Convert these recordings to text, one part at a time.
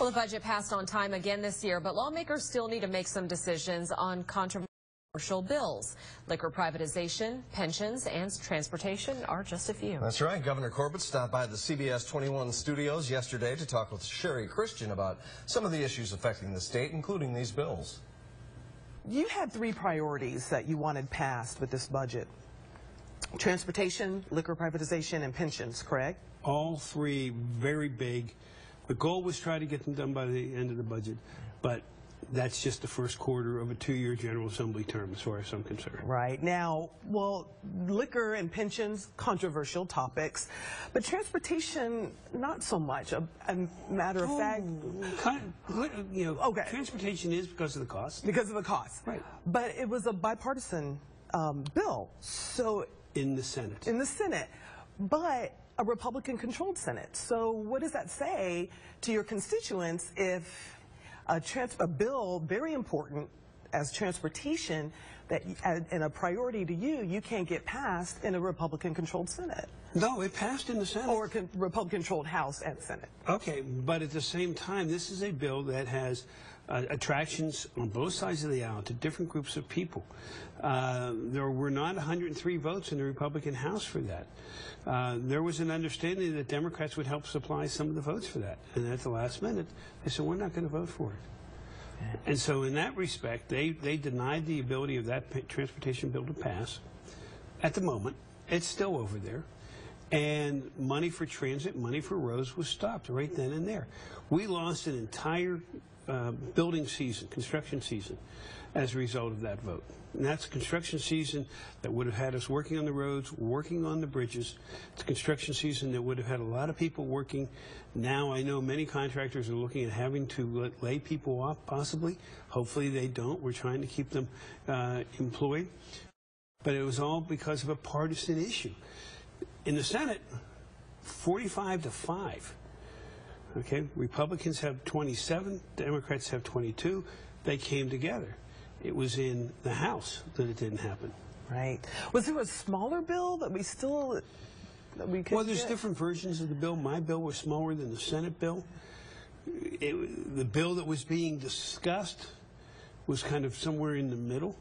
Well, the budget passed on time again this year, but lawmakers still need to make some decisions on controversial bills. Liquor privatization, pensions, and transportation are just a few. That's right. Governor Corbett stopped by the CBS 21 studios yesterday to talk with Sherry Christian about some of the issues affecting the state, including these bills. You had three priorities that you wanted passed with this budget: transportation, liquor privatization, and pensions, correct? All three very big. The goal was try to get them done by the end of the budget, but that's just the first quarter of a 2-year General Assembly term as far as I'm concerned. Right. Now, well, liquor and pensions, controversial topics, but transportation, not so much. A matter of fact. Okay. Transportation is because of the cost. Because of the cost. Right. But it was a bipartisan bill. So in the Senate. In the Senate. But a Republican-controlled Senate. So what does that say to your constituents if a bill very important as transportation and a priority to you can't get passed in a Republican-controlled Senate? No, it passed in the Senate. Or a Republican-controlled House and Senate. Okay, but at the same time, this is a bill that has attractions on both sides of the aisle to different groups of people. There were not 103 votes in the Republican House for that. There was an understanding that Democrats would help supply some of the votes for that. And at the last minute, they said, we're not going to vote for it. And so in that respect, they denied the ability of that transportation bill to pass. At the moment, it's still over there. And money for transit, money for roads was stopped right then and there. We lost an entire building season, construction season, as a result of that vote. And that's a construction season that would have had us working on the roads, working on the bridges. It's a construction season that would have had a lot of people working. Now I know many contractors are looking at having to lay people off, possibly. Hopefully they don't. We're trying to keep them employed. But it was all because of a partisan issue. In the Senate, 45-5. Okay, Republicans have 27, Democrats have 22. They came together. It was in the House that it didn't happen. Right. Was there a smaller bill that we could Well, there's different versions of the bill. My bill was smaller than the Senate bill. The bill that was being discussed was kind of somewhere in the middle.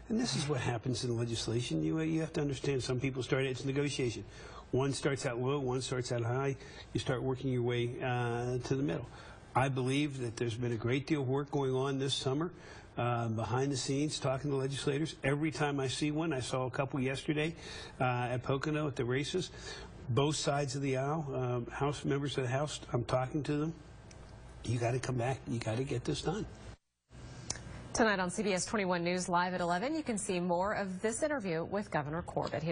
And this is what happens in legislation. You have to understand, some people start, it's negotiation. One starts out low, one starts out high. You start working your way to the middle. I believe that there's been a great deal of work going on this summer behind the scenes, talking to legislators. Every time I see one, I saw a couple yesterday at Pocono at the races. Both sides of the aisle, House members of the House, I'm talking to them. You got to come back. You got to get this done. Tonight on CBS 21 News Live at 11, you can see more of this interview with Governor Corbett.